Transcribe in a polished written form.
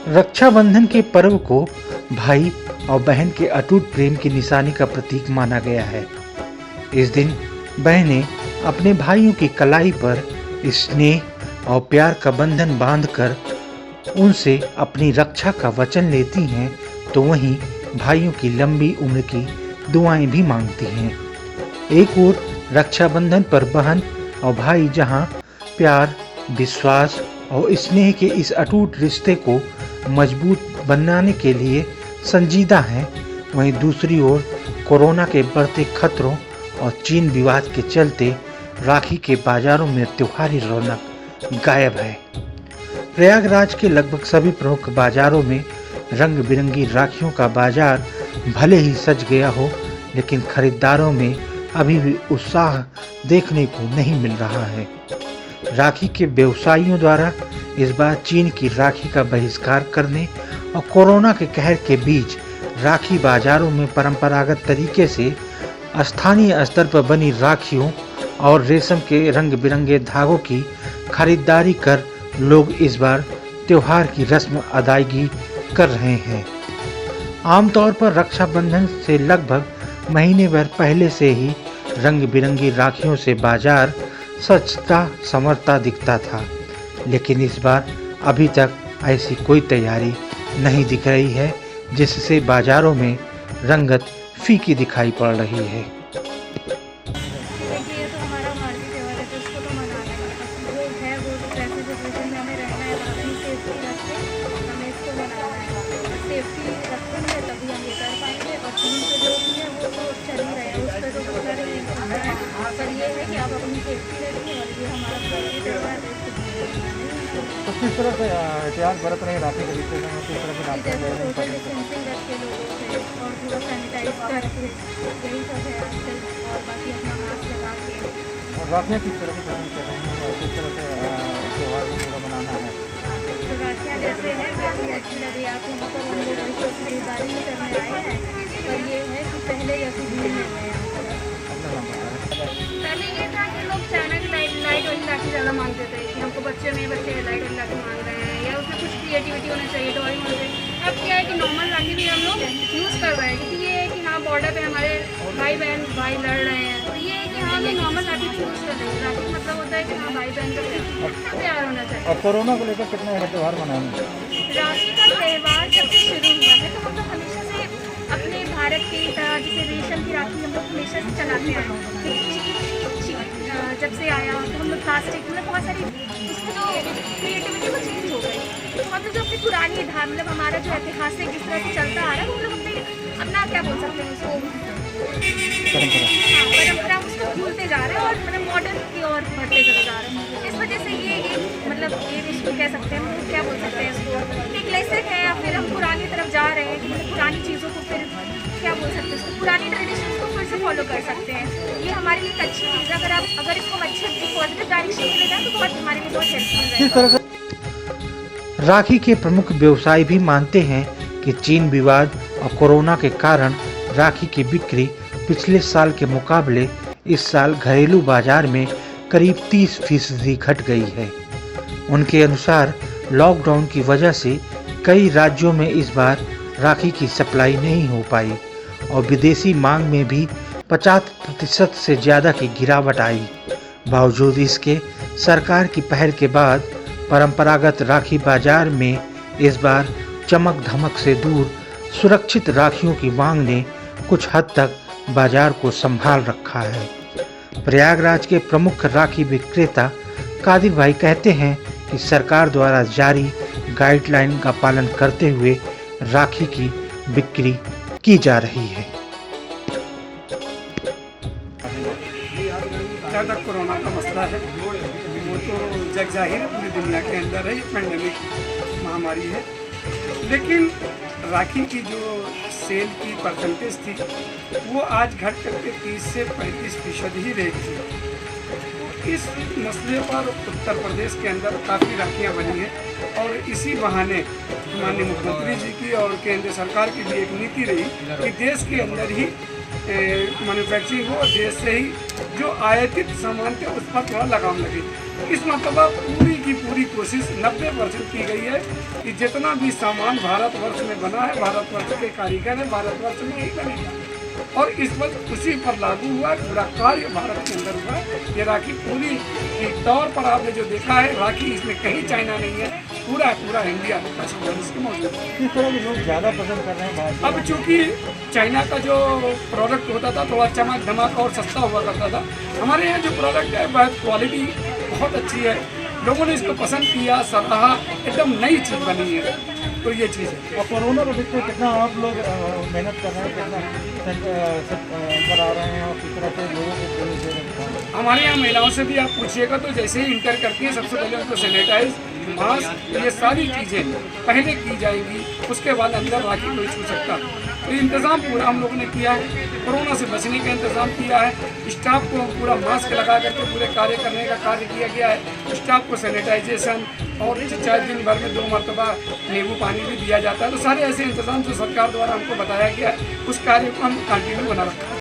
रक्षाबंधन के पर्व को भाई और बहन के अटूट प्रेम की निशानी का प्रतीक माना गया है। इस दिन बहनें अपने भाइयों की कलाई पर स्नेह और प्यार का बंधन बांधकर उनसे अपनी रक्षा का वचन लेती हैं, तो वहीं भाइयों की लंबी उम्र की दुआएं भी मांगती हैं। एक ओर रक्षाबंधन पर बहन और भाई जहां प्यार, विश्वास और स्नेह के इस अटूट रिश्ते को मजबूत बनाने के लिए संजीदा हैं, वहीं दूसरी ओर कोरोना के बढ़ते खतरों और चीन विवाद के चलते राखी के बाजारों में त्योहारी रौनक गायब है। प्रयागराज के लगभग सभी प्रमुख बाजारों में रंग बिरंगी राखियों का बाजार भले ही सज गया हो, लेकिन खरीदारों में अभी भी उत्साह देखने को नहीं मिल रहा है। राखी के व्यवसायियों द्वारा इस बार चीन की राखी का बहिष्कार करने और कोरोना के कहर के बीच राखी बाजारों में परंपरागत तरीके से स्थानीय स्तर पर बनी राखियों और रेशम के रंग बिरंगे धागों की खरीदारी कर लोग इस बार त्योहार की रस्म अदायगी कर रहे हैं। आमतौर पर रक्षाबंधन से लगभग महीने भर पहले से ही रंग बिरंगी राखियों से बाजार सजता संवरता दिखता था, लेकिन इस बार अभी तक ऐसी कोई तैयारी नहीं दिख रही है, जिससे बाजारों में रंगत फीकी दिखाई पड़ रही है। देखिए, ये तो हमारा भारतीय त्योहार है, तो इसको तो मनाना है। जो है वो वैसे सिचुएशन में हमें रहना है और अपनी सेफ्टी रख के हमें इसको मनाना है। सेफ्टी रखेंगे तभी हम ये कर पाएंगे, और चीन से जो भी है वो तो चल ही रहे हैं, उस पर तो बहुत सारे रिस्ट्रिक्शन है, पर ये है कि आप अपनी सेफ्टी रखिए और ये हमारा भारतीय त्योहार है, इसको तो किस तरह से एहतियात बरत रहे हैं राखी के रिश्ते में, किस तरह से राखी ले रहे हैं? सोशल डिस्टेंसिंग रख के लोगों से और पूरा सैनिटाइज करके, यही सब है आजकल। और बाकी अपना मास्क लगा के और राखियाँ किस तरह की पसंद कर रहे हैं और किस तरह से त्योहार को पूरा मनाना है? तो राखियाँ जैसे हैं काफ़ी अच्छी लगी आपको, मतलब हम लोग इसको खरीदारी नहीं करने आए हैं, पर ये है कि पहले जैसी भीड़ नहीं है यहाँ पर। अपना नाम बता रहे हैं। पहले ये था कि लोग चाइना की लाइट वाली राखी ज़्यादा मांगते थे कि हमको बच्चे लाइट वाली राखी मांग रहे हैं, या उसमें कुछ क्रिएटिविटी होना चाहिए, टॉय मांग रहे हैं। अब क्या है कि नॉर्मल राखी भी हम लोग यूज़ कर रहे हैं, क्योंकि ये है कि हाँ बॉर्डर पे हमारे भाई लड़ रहे हैं, तो ये है कि हाँ हम नॉर्मल राखी भी यूज़ कर रहे हैं। राखी मतलब होता है कि हाँ भाई बहन का प्यार होना चाहिए। और कोरोना को लेकर कितना त्यौहार मनाएंगे? राखी का त्यौहार जब से शुरू हुआ है तो हम लोग हमेशा से अपने भारत की तरह जैसे रेशम की राखी हम लोग हमेशा से चलाते आए हैं। जब से आया तो हम लोग प्लास्टिक में बहुत सारी उसमें जो क्रिएटिविटी वो चेंज हो गई, तो हम लोग जो अपनी पुरानी मतलब हमारा जो ऐतिहासिक जिस तरह से चलता आ रहा है, वो हम लोग अपना क्या बोल सकते हैं उसको, परंपरा उसको भूलते जा रहे हैं और मतलब मॉडर्न की ओर बढ़ते चले जा रहे हैं। इस वजह से ये मतलब ये इसको कह सकते हैं, हम क्या बोल सकते हैं इसको, एक लेसन है, या फिर हम पुरानी तरफ जा रहे हैं कि मतलब पुरानी चीज़ों को फिर क्या बोल सकते हैं उसको, पुरानी ट्रेडिशन को फिर से फॉलो कर सकते हैं। ये हमारे लिए एक अच्छी चीज़ है, अगर इसको अच्छे पॉजिटिव डायरेक्शन में ले जाए तो बहुत हमारे लिए बहुत हेल्पफुल किस तरह से राखी के प्रमुख व्यवसायी भी मानते हैं कि चीन विवाद और कोरोना के कारण राखी की बिक्री पिछले साल के मुकाबले इस साल घरेलू बाजार में करीब 30% घट गई है। उनके अनुसार लॉकडाउन की वजह से कई राज्यों में इस बार राखी की सप्लाई नहीं हो पाई और विदेशी मांग में भी 50% से ज़्यादा की गिरावट आई। बावजूद इसके सरकार की पहल के बाद परंपरागत राखी बाजार में इस बार चमक धमक से दूर सुरक्षित राखियों की मांग ने कुछ हद तक बाजार को संभाल रखा है। प्रयागराज के प्रमुख राखी विक्रेता कादिर भाई कहते हैं कि सरकार द्वारा जारी गाइडलाइन का पालन करते हुए राखी की बिक्री की जा रही है। जहाँ तक कोरोना का मसला है वो तो जग जाहिर है, पूरी दुनिया के अंदर है, ये पेंडेमिक महामारी है, लेकिन राखी की जो सेल की परसेंटेज थी वो आज घट करके 30 से 35% ही रह गई। तो इस मसले पर उत्तर प्रदेश के अंदर काफ़ी राखियाँ बनी हैं और इसी बहाने माननीय मुख्यमंत्री जी की और केंद्र सरकार की भी एक नीति रही कि देश के अंदर ही मैन्युफैक्चरिंग हो, देश से ही जो आयातित सामान थे उस पर थोड़ा लगाम लगे। इस मतलब पूरी की पूरी कोशिश 90% की गई है कि जितना भी सामान भारतवर्ष में बना है, भारतवर्ष के कारीगर है, भारतवर्ष में ही बनेगा। और इस वक्त उसी पर लागू हुआ, पूरा कार्य भारत के अंदर हुआ। ये राखी पूरी के तौर पर आपने जो देखा है, राखी इसमें कहीं चाइना नहीं है, पूरा पूरा इंडिया इसकी मौजूद है। किस तरह के लोग ज़्यादा पसंद कर रहे हैं भारत अब चूंकि चाइना का जो प्रोडक्ट होता था थोड़ा चमक धमक और सस्ता हुआ करता था, हमारे यहाँ जो प्रोडक्ट है वह क्वालिटी बहुत अच्छी है, लोगों ने इसको पसंद किया, सराहा, एकदम नई चीज़ बनी है, तो ये चीज़ है। और कोरोना को देखते कितना आप लोग मेहनत कर रहे हैं, कितना करा रहे हैं और किस तरह से लोगों को पुलिस दे रहे हैं। हमारे यहाँ महिलाओं से भी आप पूछिएगा तो जैसे ही इंटर करती हैं सबसे पहले उनको सैनिटाइज, मास्क, ये सारी चीज़ें पहले की जाएंगी, उसके बाद अंदर राखी कोई छू सकता। तो इंतज़ाम पूरा हम लोगों ने किया है, कोरोना से बचने का इंतज़ाम किया है, स्टाफ को पूरा मास्क लगा करके पूरे कार्य करने का कार्य किया गया है, स्टाफ को सैनिटाइजेशन और चाहे दिन भर में 2 मरतबा नींबू पानी भी दिया जाता है। तो सारे ऐसे इंतज़ाम जो सरकार द्वारा हमको बताया गया है, उस कार्य को हम कंटिन्यू बना रखा है।